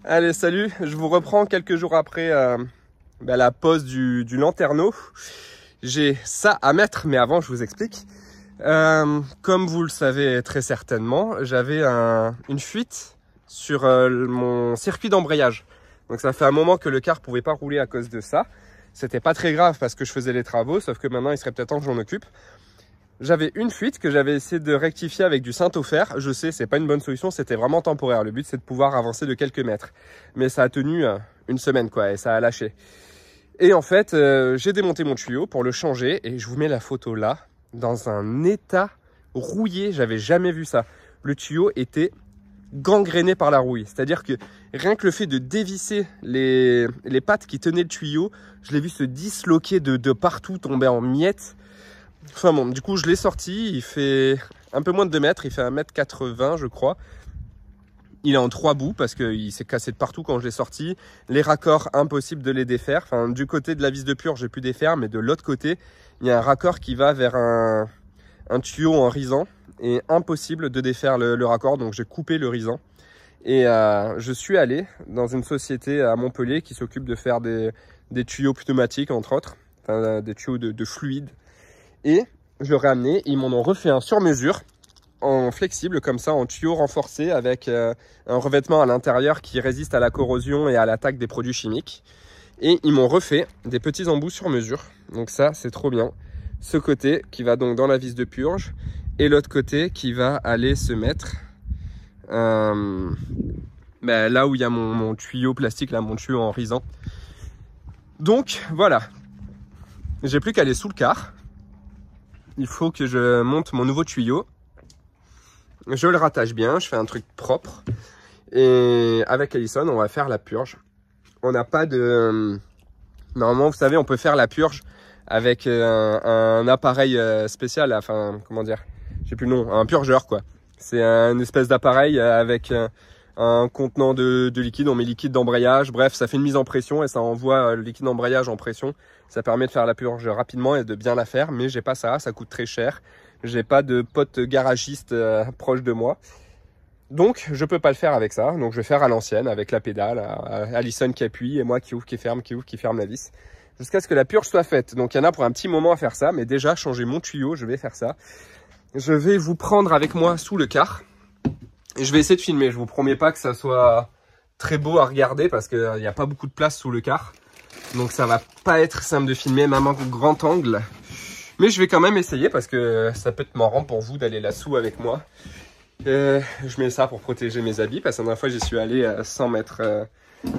Allez, salut, je vous reprends quelques jours après la pose du lanterneau. J'ai ça à mettre, mais avant je vous explique. Comme vous le savez très certainement, j'avais une fuite sur mon circuit d'embrayage. Donc ça fait un moment que le car pouvait pas rouler à cause de ça. C'était pas très grave parce que je faisais les travaux, sauf que maintenant il serait peut-être temps que j'en occupe. J'avais une fuite que j'avais essayé de rectifier avec du Saint-Ofer. Je sais, c'est pas une bonne solution, c'était vraiment temporaire. Le but, c'est de pouvoir avancer de quelques mètres. Mais ça a tenu une semaine, quoi, et ça a lâché. Et en fait, j'ai démonté mon tuyau pour le changer, et je vous mets la photo là, dans un état rouillé. J'avais jamais vu ça. Le tuyau était gangréné par la rouille. C'est-à-dire que rien que le fait de dévisser les pattes qui tenaient le tuyau, je l'ai vu se disloquer de partout, tomber en miettes. Enfin bon, du coup je l'ai sorti, il fait un peu moins de 2 mètres, il fait 1,80 m je crois. Il est en 3 bouts parce qu'il s'est cassé de partout quand je l'ai sorti. Les raccords, impossible de les défaire. Enfin, du côté de la vis de purge, j'ai pu défaire, mais de l'autre côté, il y a un raccord qui va vers un tuyau en risant. Et impossible de défaire le raccord, donc j'ai coupé le risant. Et je suis allé dans une société à Montpellier qui s'occupe de faire des tuyaux pneumatiques, entre autres. Enfin, des tuyaux de fluide. Et je leur ai amené, ils m'en ont refait un sur mesure, en flexible comme ça, en tuyau renforcé avec un revêtement à l'intérieur qui résiste à la corrosion et à l'attaque des produits chimiques. Et ils m'ont refait des petits embouts sur mesure, donc ça c'est trop bien. Ce côté qui va donc dans la vis de purge et l'autre côté qui va aller se mettre là où il y a mon tuyau plastique, là mon tuyau en risant. Donc voilà, j'ai plus qu'à aller sous le car. Il faut que je monte mon nouveau tuyau. Je le rattache bien, je fais un truc propre. Et avec Alison, on va faire la purge. On n'a pas de... Normalement, vous savez, on peut faire la purge avec un appareil spécial. Enfin, comment dire, j'ai plus le nom, un purgeur quoi. C'est une espèce d'appareil avec un contenant de liquide. On met liquide d'embrayage. Bref, ça fait une mise en pression et ça envoie le liquide d'embrayage en pression. Ça permet de faire la purge rapidement et de bien la faire, mais j'ai pas ça, ça coûte très cher. J'ai pas de pote garagiste proche de moi. Donc, je peux pas le faire avec ça. Donc, je vais faire à l'ancienne, avec la pédale, Alison qui appuie et moi qui ouvre, qui ferme, qui ouvre, qui ferme la vis. Jusqu'à ce que la purge soit faite. Donc, il y en a pour un petit moment à faire ça, mais déjà, changer mon tuyau, je vais faire ça. Je vais vous prendre avec moi sous le car. Et je vais essayer de filmer. Je vous promets pas que ça soit très beau à regarder parce qu'il n'y a pas beaucoup de place sous le car. Donc ça va pas être simple de filmer, même en grand angle. Mais je vais quand même essayer parce que ça peut être marrant pour vous d'aller là-dessous avec moi. Je mets ça pour protéger mes habits parce que la dernière fois j'y suis allé sans mettre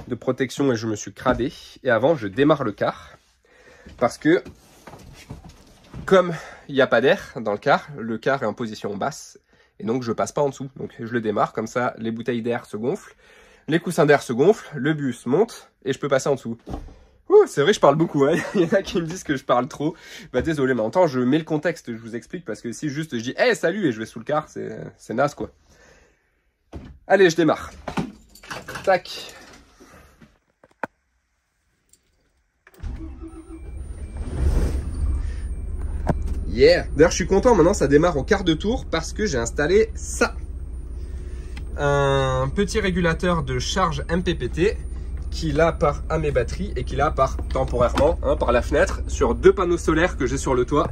de protection et je me suis cradé. Et avant je démarre le car. Parce que comme il n'y a pas d'air dans le car est en position basse. Et donc je passe pas en dessous. Donc je le démarre, comme ça les bouteilles d'air se gonflent. Les coussins d'air se gonflent, le bus monte et je peux passer en dessous. C'est vrai, je parle beaucoup, hein. Il y en a qui me disent que je parle trop. Bah désolé, mais en temps, je mets le contexte, je vous explique, parce que si juste je dis hey, salut et je vais sous le car, c'est naze quoi. Allez, je démarre. Tac. Yeah. D'ailleurs, je suis content, maintenant ça démarre au quart de tour parce que j'ai installé ça. Un petit régulateur de charge MPPT qui là part à mes batteries et qui là part temporairement par la fenêtre sur 2 panneaux solaires que j'ai sur le toit.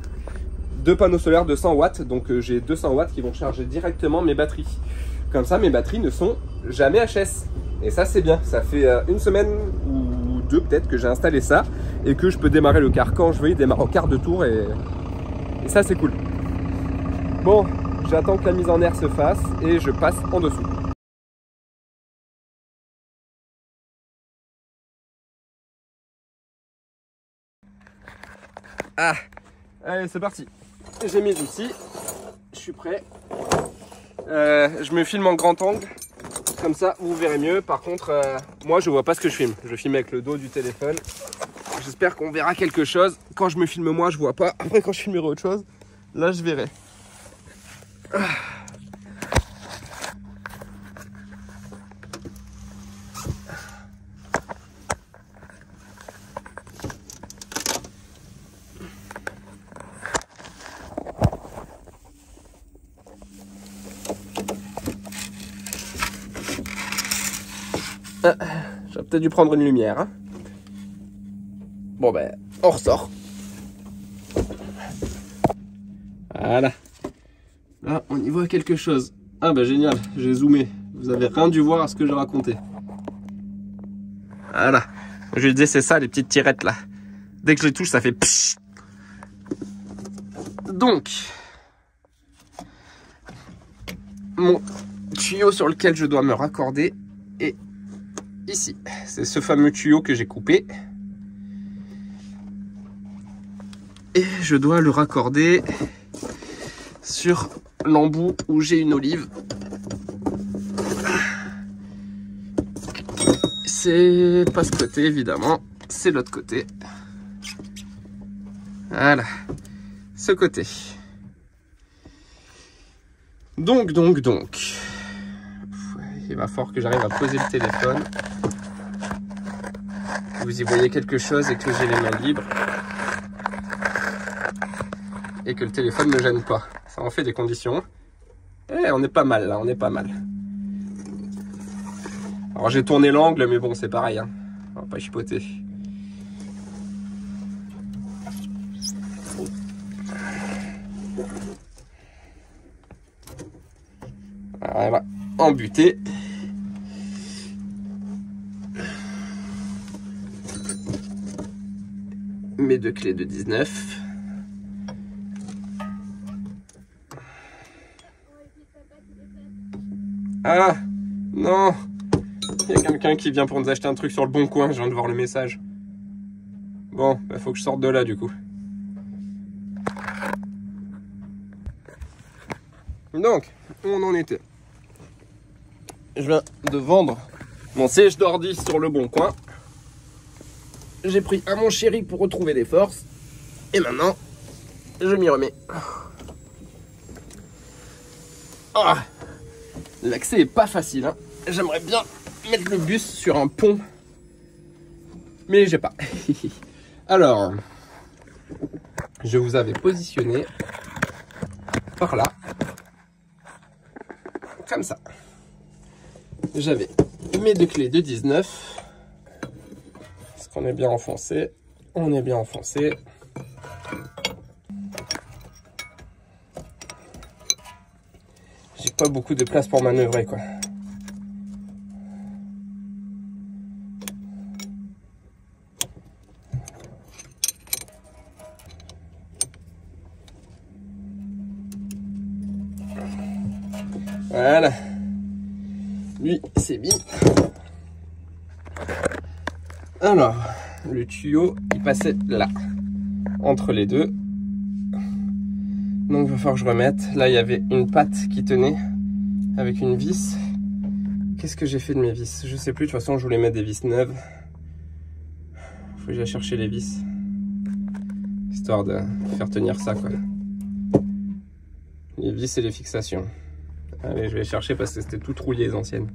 2 panneaux solaires de 100 watts, donc j'ai 200 watts qui vont charger directement mes batteries. Comme ça mes batteries ne sont jamais HS. Et ça c'est bien, ça fait une semaine ou 2 peut-être que j'ai installé ça et que je peux démarrer le car quand je veux, il démarre au quart de tour et ça c'est cool. Bon, j'attends que la mise en air se fasse et je passe en dessous. Ah, allez c'est parti. J'ai mes outils, je suis prêt. Je me filme en grand angle, comme ça vous verrez mieux. Par contre, moi je vois pas ce que je filme. Je filme avec le dos du téléphone. J'espère qu'on verra quelque chose. Quand je me filme moi, je vois pas. Après quand je filmerai autre chose, là je verrai. Ah, j'aurais peut-être dû prendre une lumière. Hein. Bon ben, on ressort. Voilà. Là, on y voit quelque chose. Ah bah génial, j'ai zoomé. Vous avez rien dû voir à ce que j'ai raconté. Voilà. Je disais, c'est ça, les petites tirettes là. Dès que je les touche, ça fait psh. Donc, mon tuyau sur lequel je dois me raccorder est ici. C'est ce fameux tuyau que j'ai coupé. Et je dois le raccorder sur l'embout où j'ai une olive. C'est pas ce côté évidemment, c'est l'autre côté. Voilà, ce côté. Donc. Il va falloir que j'arrive à poser le téléphone. Vous y voyez quelque chose et que j'ai les mains libres. Et que le téléphone ne me gêne pas. Ça en fait des conditions. Eh, on est pas mal là, on est pas mal. Alors j'ai tourné l'angle, mais bon, c'est pareil. Hein. On va pas chipoter. Voilà, embuté. Mes deux clés de 19. Ah non, il y a quelqu'un qui vient pour nous acheter un truc sur le bon coin, je viens de voir le message. Bon, bah faut que je sorte de là du coup. Donc, où on en était? Je viens de vendre mon siège d'ordi sur le bon coin. J'ai pris à mon chéri pour retrouver des forces. Et maintenant, je m'y remets. Ah, l'accès est pas facile. Hein. J'aimerais bien mettre le bus sur un pont. Mais j'ai pas. Alors, je vous avais positionné par là. Comme ça. J'avais mes deux clés de 19. Est-ce qu'on est bien enfoncé? On est bien enfoncé. J'ai pas beaucoup de place pour manœuvrer, quoi. Voilà. Lui, c'est bien. Alors, le tuyau, il passait là, entre les deux. Donc, il va falloir que je remette. Là, il y avait une patte qui tenait avec une vis. Qu'est-ce que j'ai fait de mes vis? Je sais plus. De toute façon, je voulais mettre des vis neuves. Faut que j'aille chercher les vis. Histoire de faire tenir ça, quoi. Les vis et les fixations. Allez, je vais chercher parce que c'était tout trouillé, les anciennes.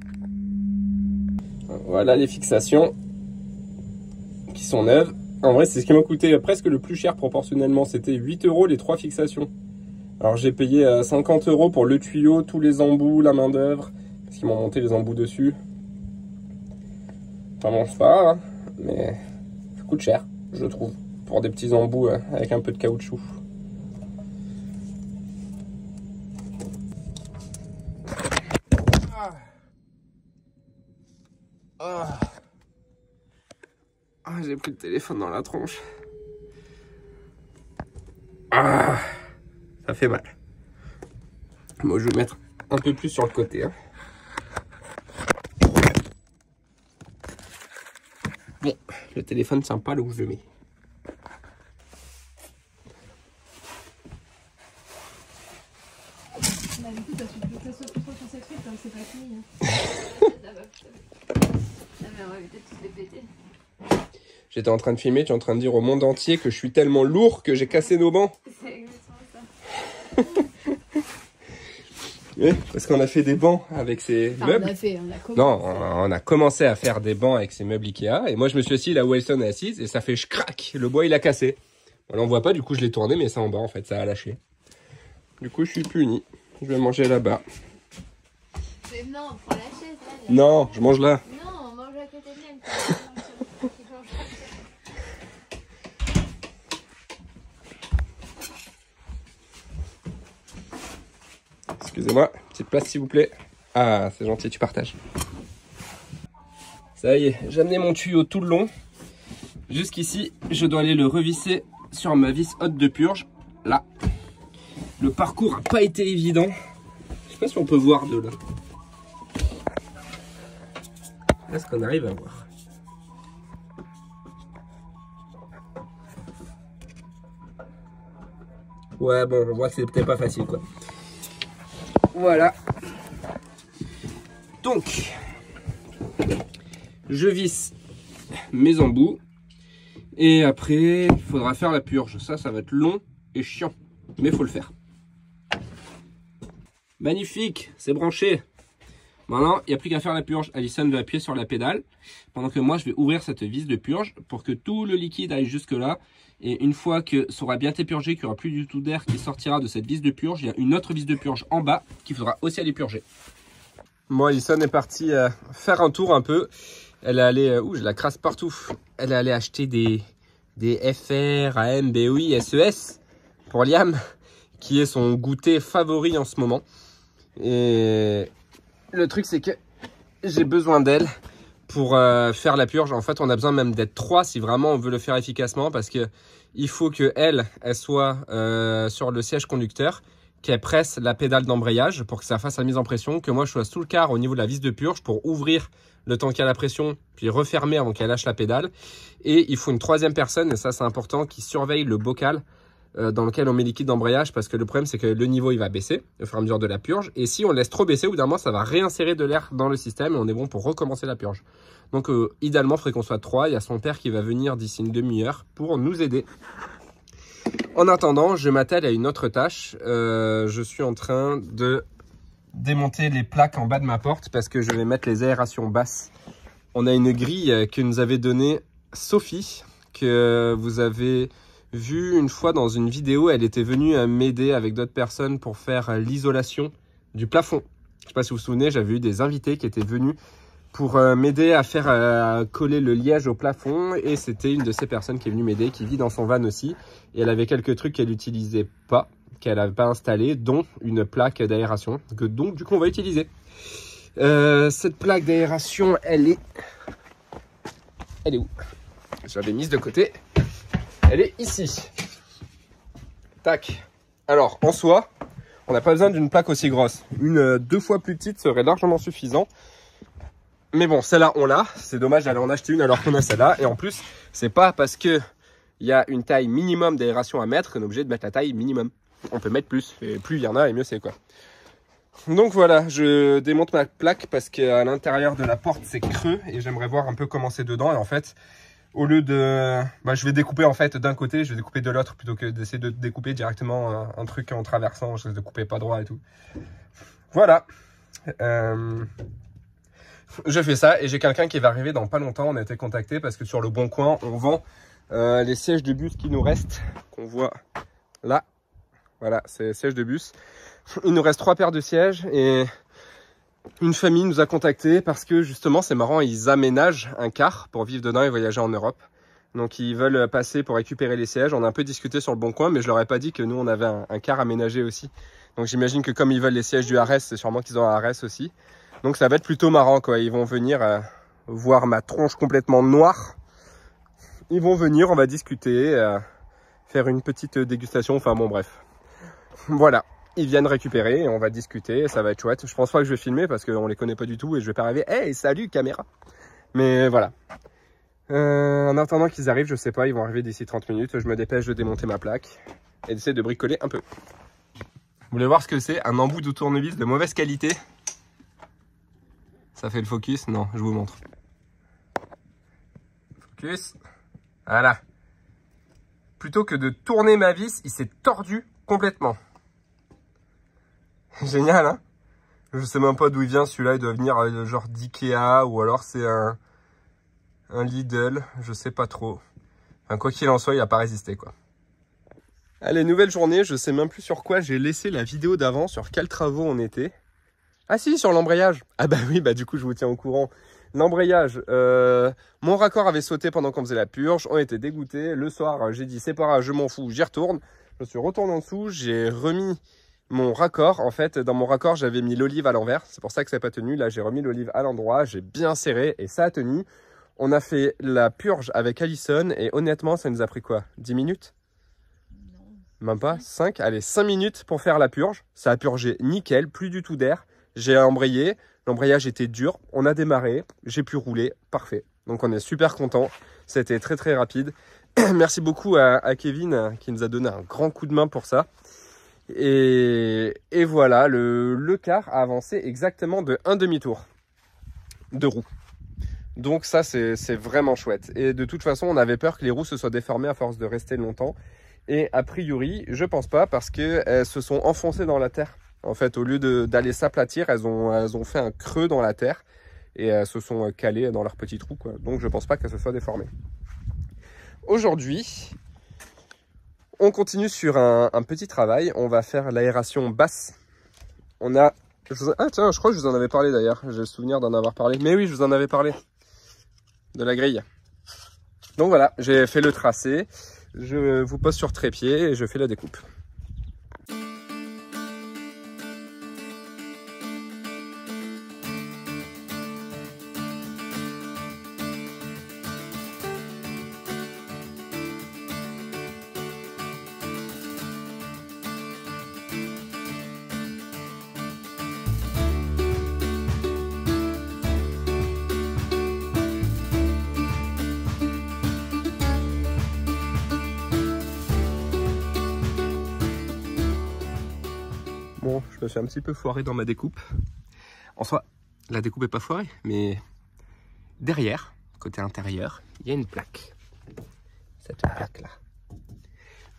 Voilà les fixations qui sont neuves. En vrai, c'est ce qui m'a coûté presque le plus cher proportionnellement. C'était 8 € les 3 fixations. Alors j'ai payé 50 € pour le tuyau, tous les embouts, la main d'œuvre. Parce qu'ils m'ont monté les embouts dessus. Enfin bon, c'est pas grave, hein, mais ça coûte cher, je trouve. Pour des petits embouts avec un peu de caoutchouc. Ah, j'ai pris le téléphone dans la tronche. Ah, ça fait mal. Moi, je vais mettre un peu plus sur le côté. Hein. Bon, le téléphone tient pas là où je le mets. Bah, du coup, tu peux que ça soit plus sur cette suite, hein, c'est pas fini. On va peut-être tous les péter. J'étais en train de filmer, tu es en train de dire au monde entier que je suis tellement lourd que j'ai cassé nos bancs. C'est exactement ça. Oui, parce qu'on a fait des bancs avec ces meubles. On a commencé à faire des bancs avec ces meubles Ikea. Et moi, je me suis assis là où Elson est assise et ça fait crac. Le bois, il a cassé. Alors, on voit pas, du coup, je l'ai tourné, mais c'est en bas, en fait, ça a lâché. Du coup, je suis puni. Je vais manger là-bas. Mais non, prends la chaise là. Non, je mange là. Non, mange Excusez-moi, petite place s'il vous plaît. Ah, c'est gentil, tu partages. Ça y est, j'ai amené mon tuyau tout le long. Jusqu'ici, je dois aller le revisser sur ma vis haute de purge. Là. Le parcours n'a pas été évident. Je sais pas si on peut voir de là. Est-ce qu'on arrive à voir? Ouais, bon, on voit que c'est peut-être pas facile, quoi. Voilà. Donc, je visse mes embouts. Et après, il faudra faire la purge. Ça va être long et chiant. Mais il faut le faire. Magnifique, c'est branché. Maintenant, il n'y a plus qu'à faire la purge. Alison va appuyer sur la pédale. Pendant que moi, je vais ouvrir cette vis de purge pour que tout le liquide aille jusque là. Et une fois que ça aura bien été purgé, qu'il n'y aura plus du tout d'air qui sortira de cette vis de purge, il y a une autre vis de purge en bas qu'il faudra aussi aller purger. Moi, Alison est partie faire un tour un peu. Elle est allée... ouh, je la crasse partout. Elle est allée acheter des FR, AM, BOI, SES pour Liam, qui est son goûter favori en ce moment. Et le truc, c'est que j'ai besoin d'elle pour faire la purge. En fait, on a besoin même d'être 3 si vraiment on veut le faire efficacement, parce que il faut que elle soit sur le siège conducteur, qu'elle presse la pédale d'embrayage pour que ça fasse la mise en pression, que moi je sois sous le car au niveau de la vis de purge pour ouvrir le temps qu'il y a la pression, puis refermer avant qu'elle lâche la pédale. Et il faut une 3e personne, et ça c'est important, qui surveille le bocal dans lequel on met liquide d'embrayage, parce que le problème c'est que le niveau il va baisser au fur et à mesure de la purge, et si on laisse trop baisser, au bout d'un moment ça va réinsérer de l'air dans le système et on est bon pour recommencer la purge. Donc idéalement il faudrait qu'on soit 3, il y a son père qui va venir d'ici une demi-heure pour nous aider. En attendant, je m'attelle à une autre tâche. Je suis en train de démonter les plaques en bas de ma porte parce que je vais mettre les aérations basses. On a une grille que nous avait donnée Sophie, que vous avez vu une fois dans une vidéo. Elle était venue m'aider avec d'autres personnes pour faire l'isolation du plafond. Je ne sais pas si vous vous souvenez, j'avais eu des invités qui étaient venus pour m'aider à faire coller le liège au plafond, et c'était une de ces personnes qui est venue m'aider, qui vit dans son van aussi, et elle avait quelques trucs qu'elle n'utilisait pas, qu'elle n'avait pas installé, dont une plaque d'aération, que donc du coup on va utiliser. Cette plaque d'aération, elle est où? Je l'avais mise de côté. Elle est ici. Tac. Alors en soi, on n'a pas besoin d'une plaque aussi grosse. Une 2 fois plus petite serait largement suffisant. Mais bon, celle-là, on l'a. C'est dommage d'aller en acheter une alors qu'on a celle-là. Et en plus, c'est pas parce que il y a une taille minimum d'aération à mettre qu'on est obligé de mettre la taille minimum. On peut mettre plus. Et plus il y en a, et mieux c'est, quoi. Donc voilà, je démonte ma plaque parce qu'à l'intérieur de la porte, c'est creux. Et j'aimerais voir un peu comment c'est dedans. Et en fait, au lieu de... je vais découper en fait d'un côté, je vais découper de l'autre plutôt que d'essayer de découper directement un truc en traversant. Je risque de couper pas droit et tout. Voilà. Je fais ça et j'ai quelqu'un qui va arriver dans pas longtemps. On a été contacté parce que sur le Bon Coin, on vend les sièges de bus qui nous restent, qu'on voit là. Voilà, c'est les sièges de bus. Il nous reste 3 paires de sièges et une famille nous a contactés parce que justement, c'est marrant, ils aménagent un car pour vivre dedans et voyager en Europe. Donc ils veulent passer pour récupérer les sièges. On a un peu discuté sur le Bon Coin, mais je leur ai pas dit que nous, on avait un car aménagé aussi. Donc j'imagine que comme ils veulent les sièges du Ares, c'est sûrement qu'ils ont un Ares aussi. Donc ça va être plutôt marrant, quoi. Ils vont venir voir ma tronche complètement noire. Ils vont venir, on va discuter, faire une petite dégustation. Enfin bon, bref. Voilà, ils viennent récupérer et on va discuter. Ça va être chouette. Je pense pas que je vais filmer parce qu'on les connaît pas du tout et je vais pas arriver. Hey, salut caméra. Mais voilà. En attendant qu'ils arrivent, je sais pas, ils vont arriver d'ici 30 minutes. Je me dépêche de démonter ma plaque et d'essayer de bricoler un peu. Vous voulez voir ce que c'est? Un embout de tournevis de mauvaise qualité. Ça fait le focus? Non, je vous montre. Focus. Voilà. Plutôt que de tourner ma vis, il s'est tordu complètement. Génial, hein? Je sais même pas d'où il vient celui-là. Il doit venir genre d'Ikea ou alors c'est un Lidl. Je sais pas trop. Enfin, quoi qu'il en soit, il n'a pas résisté, quoi. Allez, nouvelle journée. Je sais même plus sur quoi j'ai laissé la vidéo d'avant, sur quels travaux on était. Ah si, sur l'embrayage. Ah bah oui, bah du coup je vous tiens au courant. L'embrayage, mon raccord avait sauté pendant qu'on faisait la purge, on était dégoûtés. Le soir, j'ai dit c'est pas grave, je m'en fous, j'y retourne. Je suis retourné en dessous, j'ai remis mon raccord. En fait, dans mon raccord, j'avais mis l'olive à l'envers. C'est pour ça que ça n'a pas tenu. Là, j'ai remis l'olive à l'endroit, j'ai bien serré et ça a tenu. On a fait la purge avec Alison et honnêtement, ça nous a pris quoi? 10 minutes? Non. Même pas? 5? Allez, 5 minutes pour faire la purge. Ça a purgé nickel, plus du tout d'air. J'ai embrayé, l'embrayage était dur, on a démarré, j'ai pu rouler, parfait. Donc on est super content, c'était très très rapide. Merci beaucoup à Kevin qui nous a donné un grand coup de main pour ça. Et voilà, le car a avancé exactement de un demi-tour de roue. Donc ça c'est vraiment chouette. Et de toute façon on avait peur que les roues se soient déformées à force de rester longtemps. Et a priori je pense pas parce qu'elles se sont enfoncées dans la terre. En fait, au lieu d'aller s'aplatir, elles ont fait un creux dans la terre et elles se sont calées dans leur petit trou, quoi. Donc, je ne pense pas qu'elles se soient déformées. Aujourd'hui, on continue sur un petit travail. On va faire l'aération basse. On a... Ah tiens, je crois que je vous en avais parlé d'ailleurs. J'ai le souvenir d'en avoir parlé. Mais oui, je vous en avais parlé. De la grille. Donc voilà, j'ai fait le tracé. Je vous pose sur trépied et je fais la découpe. Bon, je me suis un petit peu foiré dans ma découpe. En soi, la découpe est pas foirée, mais derrière, côté intérieur, il y a une plaque. Cette plaque-là.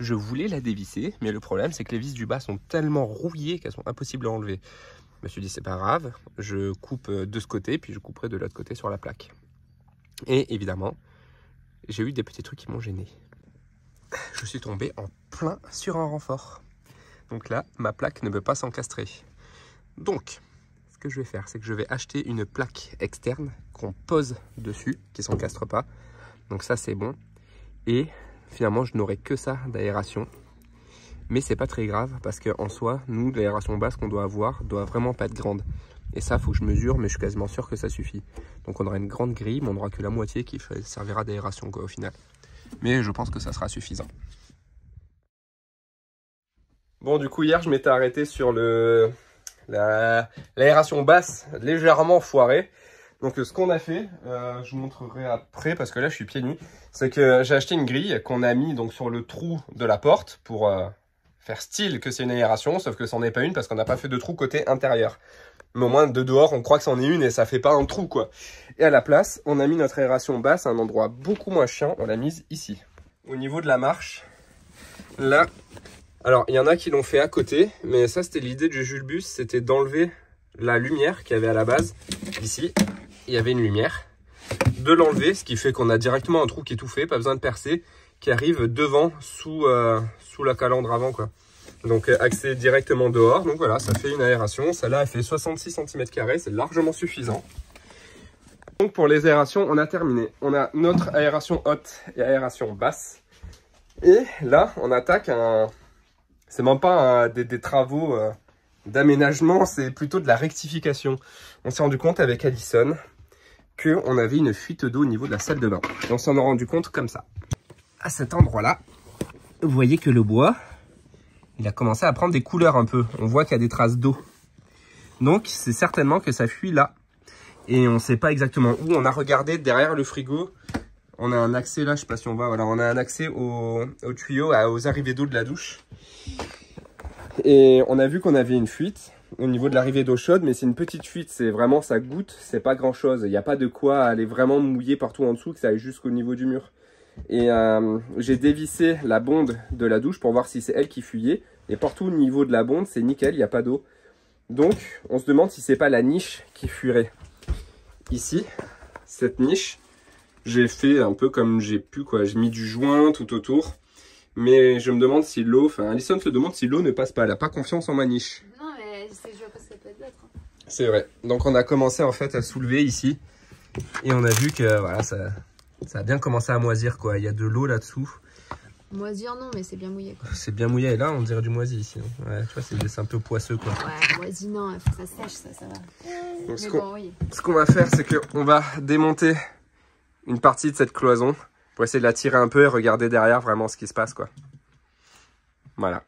Je voulais la dévisser, mais le problème, c'est que les vis du bas sont tellement rouillées qu'elles sont impossibles à enlever. Je me suis dit, c'est pas grave, je coupe de ce côté, puis je couperai de l'autre côté sur la plaque. Et évidemment, j'ai eu des petits trucs qui m'ont gêné. Je suis tombé en plein sur un renfort. Donc là, ma plaque ne peut pas s'encastrer. Donc, ce que je vais faire, c'est que je vais acheter une plaque externe qu'on pose dessus, qui ne s'encastre pas. Donc ça, c'est bon. Et finalement, je n'aurai que ça d'aération. Mais c'est pas très grave parce qu'en soi, nous, l'aération basse qu'on doit avoir doit vraiment pas être grande. Et ça, il faut que je mesure, mais je suis quasiment sûr que ça suffit. Donc on aura une grande grille, mais on n'aura que la moitié qui servira d'aération au final. Mais je pense que ça sera suffisant. Bon, du coup, hier, je m'étais arrêté sur l'aération basse légèrement foirée. Donc, ce qu'on a fait, je vous montrerai après parce que là, je suis pieds nus. C'est que j'ai acheté une grille qu'on a mis donc sur le trou de la porte pour faire style que c'est une aération, sauf que c'en est pas une parce qu'on n'a pas fait de trou côté intérieur. Mais au moins, de dehors, on croit que c'en est une et ça fait pas un trou, quoi. Et à la place, on a mis notre aération basse à un endroit beaucoup moins chiant. On l'a mise ici. Au niveau de la marche, là... Alors, il y en a qui l'ont fait à côté, mais ça, c'était l'idée du Julbus, c'était d'enlever la lumière qu'il y avait à la base. Ici, il y avait une lumière. De l'enlever, ce qui fait qu'on a directement un trou qui est tout fait, pas besoin de percer, qui arrive devant, sous la calandre avant, quoi. Donc, accès directement dehors. Donc voilà, ça fait une aération. Celle-là, elle fait 66 cm², c'est largement suffisant. Donc, pour les aérations, on a terminé. On a notre aération haute et aération basse. Et là, on attaque un... C'est même pas des travaux d'aménagement, c'est plutôt de la rectification. On s'est rendu compte avec Alison qu'on avait une fuite d'eau au niveau de la salle de bain. Et on s'en est rendu compte comme ça. À cet endroit-là, vous voyez que le bois, il a commencé à prendre des couleurs un peu. On voit qu'il y a des traces d'eau. Donc, c'est certainement que ça fuit là. Et on ne sait pas exactement où. On a regardé derrière le frigo. On a un accès là, je sais pas si on voit. Voilà, on a un accès au tuyau, aux arrivées d'eau de la douche. Et on a vu qu'on avait une fuite au niveau de l'arrivée d'eau chaude, mais c'est une petite fuite, c'est vraiment, ça goutte, c'est pas grand chose. Il n'y a pas de quoi aller vraiment mouiller partout en dessous, que ça aille jusqu'au niveau du mur. Et j'ai dévissé la bonde de la douche pour voir si c'est elle qui fuyait. Et partout au niveau de la bonde, c'est nickel, il n'y a pas d'eau. Donc, on se demande si c'est pas la niche qui fuirait. Ici, cette niche, j'ai fait un peu comme j'ai pu, quoi. J'ai mis du joint tout autour. Mais je me demande si l'eau, enfin Alison se demande si l'eau ne passe pas, elle n'a pas confiance en ma niche. Non mais je vois pas ce que ça peut être d'autre. C'est vrai, donc on a commencé en fait à soulever ici. Et on a vu que voilà, ça a bien commencé à moisir, quoi. Il y a de l'eau là-dessous. Moisir non, mais c'est bien mouillé, quoi. C'est bien mouillé, et là on dirait du moisi ici. Ouais, tu vois, c'est un peu poisseux, quoi. Ouais, moisi non, il faut que ça sèche, ça va. Donc, Oui. ce qu'on va faire, c'est qu'on va démonter une partie de cette cloison pour essayer de la tirer un peu et regarder derrière vraiment ce qui se passe, quoi. Voilà.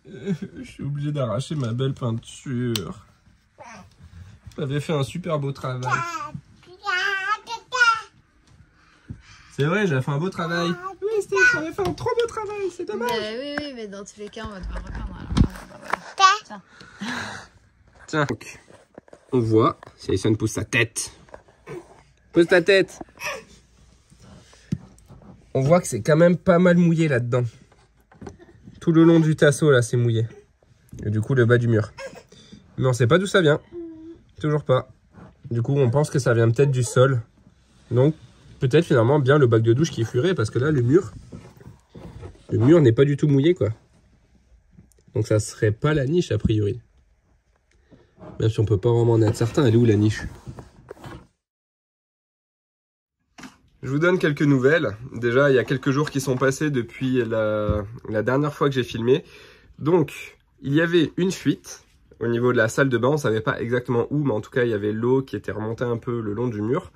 Je suis obligé d'arracher ma belle peinture. J'avais fait un super beau travail. C'est vrai, j'avais fait un beau travail. Oui, Steve, j'avais fait un trop beau travail, c'est dommage. Oui, mais dans tous les cas, on va devoir repeindre. Tiens. Tiens, donc, on voit, si Alison pousse sa tête. Pose ta tête. On voit que c'est quand même pas mal mouillé là-dedans. Tout le long du tasseau, là, c'est mouillé. Et du coup, le bas du mur. Mais on sait pas d'où ça vient. Toujours pas. Du coup, on pense que ça vient peut-être du sol. Donc, peut-être finalement bien le bac de douche qui est fuiré, parce que là, le mur n'est pas du tout mouillé, quoi. Donc, ça serait pas la niche, a priori. Même si on peut pas vraiment en être certain. Elle est où, la niche? Je vous donne quelques nouvelles. Déjà, il y a quelques jours qui sont passés depuis la dernière fois que j'ai filmé. Donc, il y avait une fuite au niveau de la salle de bain. On ne savait pas exactement où, mais en tout cas, il y avait l'eau qui était remontée un peu le long du mur.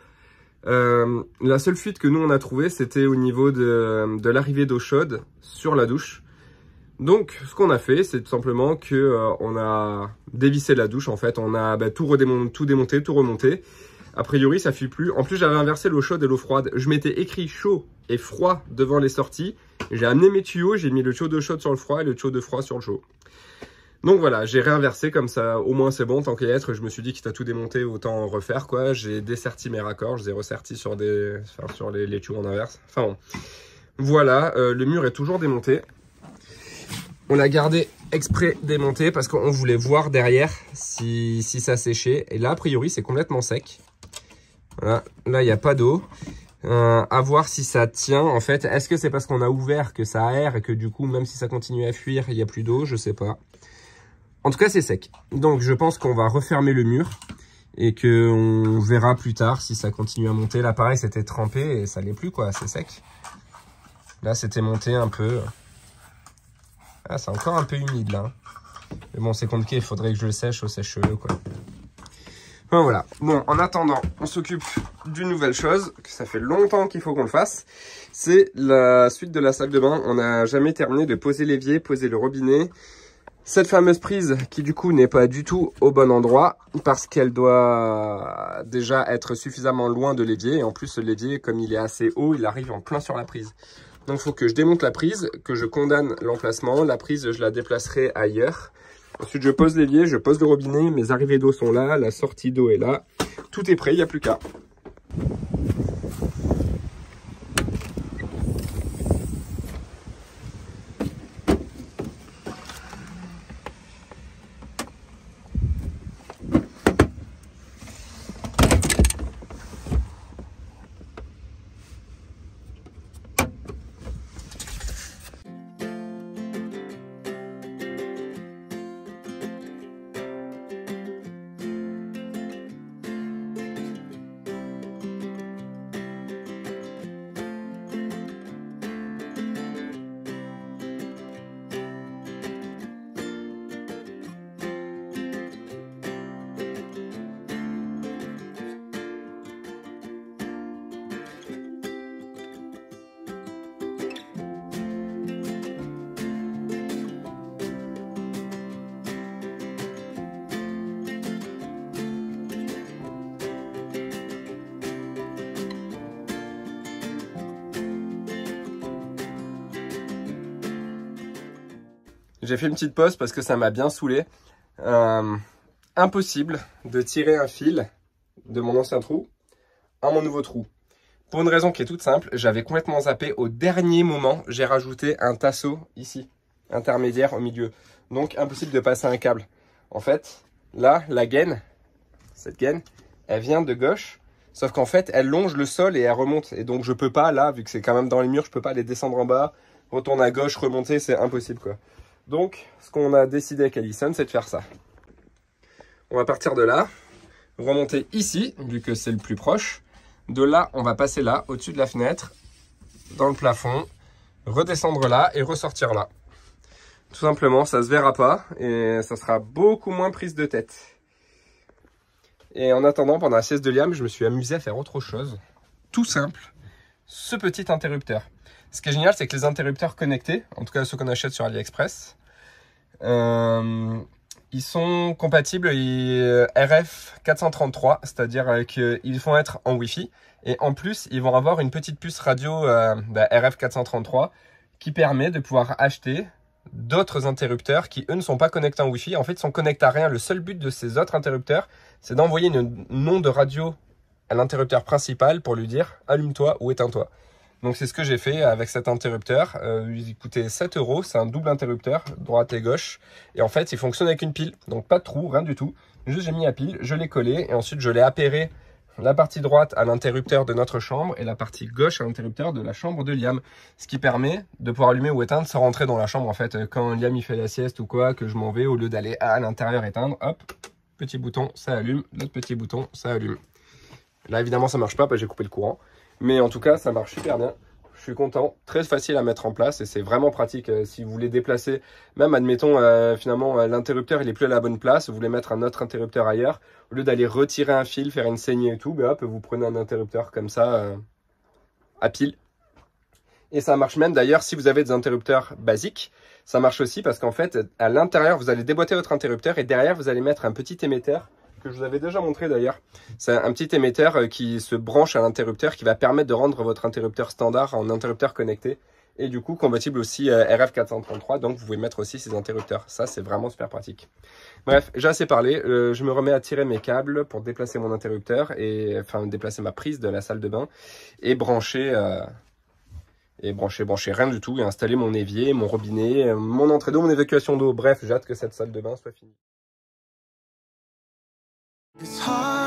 La seule fuite que nous, on a trouvée, c'était au niveau de l'arrivée d'eau chaude sur la douche. Donc, ce qu'on a fait, c'est tout simplement que on a dévissé la douche, en fait. On a tout démonté, tout remonté. A priori, ça fuit plus. En plus, j'avais inversé l'eau chaude et l'eau froide. Je m'étais écrit chaud et froid devant les sorties. J'ai amené mes tuyaux, j'ai mis le tuyau d'eau chaude sur le froid et le tuyau de froid sur le chaud. Donc voilà, j'ai réinversé comme ça. Au moins, c'est bon, tant qu'à y être. Je me suis dit, quitte à tout démonter, autant refaire, quoi. J'ai desserti mes raccords, je les ai ressertis sur les tuyaux en inverse. Enfin bon. Voilà, le mur est toujours démonté. On l'a gardé exprès démonté parce qu'on voulait voir derrière si ça séchait. Et là, a priori, c'est complètement sec. Voilà, là il n'y a pas d'eau. À voir si ça tient en fait. Est-ce que c'est parce qu'on a ouvert que ça aère et que du coup même si ça continue à fuir il n'y a plus d'eau? Je sais pas. En tout cas c'est sec. Donc je pense qu'on va refermer le mur et qu'on verra plus tard si ça continue à monter. Là pareil c'était trempé et ça l'est plus quoi, c'est sec. Là c'était monté un peu. Ah c'est encore un peu humide là. Mais bon c'est compliqué, il faudrait que je le sèche au sèche-cheveux quoi. Enfin, voilà. Bon, en attendant, on s'occupe d'une nouvelle chose, que ça fait longtemps qu'il faut qu'on le fasse. C'est la suite de la salle de bain. On n'a jamais terminé de poser l'évier, poser le robinet. Cette fameuse prise qui du coup n'est pas du tout au bon endroit parce qu'elle doit déjà être suffisamment loin de l'évier. Et en plus, ce l'évier, comme il est assez haut, il arrive en plein sur la prise. Donc, il faut que je démonte la prise, que je condamne l'emplacement. La prise, je la déplacerai ailleurs. Ensuite, je pose l'évier, je pose le robinet, mes arrivées d'eau sont là, la sortie d'eau est là. Tout est prêt, il n'y a plus qu'à. J'ai fait une petite pause parce que ça m'a bien saoulé. Impossible de tirer un fil de mon ancien trou à mon nouveau trou. Pour une raison qui est toute simple, j'avais complètement zappé. Au dernier moment, j'ai rajouté un tasseau ici, intermédiaire au milieu. Donc impossible de passer un câble. En fait, là, la gaine, cette gaine, elle vient de gauche. Sauf qu'en fait, elle longe le sol et elle remonte. Et donc je peux pas, là, vu que c'est quand même dans les murs, je peux pas aller descendre en bas, retourner à gauche, remonter, c'est impossible quoi. Donc, ce qu'on a décidé avec Alison, c'est de faire ça. On va partir de là. remonter ici, vu que c'est le plus proche. De là, on va passer là, au-dessus de la fenêtre, dans le plafond, redescendre là et ressortir là. Tout simplement, ça se verra pas et ça sera beaucoup moins prise de tête. Et en attendant, pendant la sieste de Liam, je me suis amusé à faire autre chose. Tout simple, ce petit interrupteur. Ce qui est génial, c'est que les interrupteurs connectés, en tout cas ceux qu'on achète sur AliExpress, ils sont compatibles RF 433, c'est-à-dire qu'ils vont être en Wi-Fi. Et en plus, ils vont avoir une petite puce radio RF 433 qui permet de pouvoir acheter d'autres interrupteurs qui, eux, ne sont pas connectés en Wi-Fi. En fait, ils sont connectés à rien. Le seul but de ces autres interrupteurs, c'est d'envoyer une onde de radio à l'interrupteur principal pour lui dire « allume-toi » ou « éteins-toi ». Donc, c'est ce que j'ai fait avec cet interrupteur. Il coûtait 7 €. C'est un double interrupteur, droite et gauche. Et en fait, il fonctionne avec une pile. Donc, pas de trou, rien du tout. Juste, j'ai mis la pile, je l'ai collé et ensuite, je l'ai appairé la partie droite à l'interrupteur de notre chambre et la partie gauche à l'interrupteur de la chambre de Liam. Ce qui permet de pouvoir allumer ou éteindre sans rentrer dans la chambre. En fait, quand Liam il fait la sieste ou quoi, que je m'en vais, au lieu d'aller à l'intérieur éteindre, hop, petit bouton, ça allume, l'autre petit bouton, ça allume. Là, évidemment, ça marche pas parce que j'ai coupé le courant. Mais en tout cas, ça marche super bien. Je suis content, très facile à mettre en place et c'est vraiment pratique si vous voulez déplacer. Même admettons finalement l'interrupteur il est plus à la bonne place, vous voulez mettre un autre interrupteur ailleurs, au lieu d'aller retirer un fil, faire une saignée et tout, ben hop, vous prenez un interrupteur comme ça à pile. Et ça marche même d'ailleurs si vous avez des interrupteurs basiques, ça marche aussi parce qu'en fait à l'intérieur vous allez déboîter votre interrupteur et derrière vous allez mettre un petit émetteur que je vous avais déjà montré d'ailleurs. C'est un petit émetteur qui se branche à l'interrupteur qui va permettre de rendre votre interrupteur standard en interrupteur connecté et du coup compatible aussi RF 433, donc vous pouvez mettre aussi ces interrupteurs. Ça, c'est vraiment super pratique. Bref, j'ai assez parlé. Je me remets à tirer mes câbles pour déplacer mon interrupteur et enfin déplacer ma prise de la salle de bain et brancher rien du tout et installer mon évier, mon robinet, mon entrée d'eau, mon évacuation d'eau. Bref, j'ai hâte que cette salle de bain soit finie. It's hard.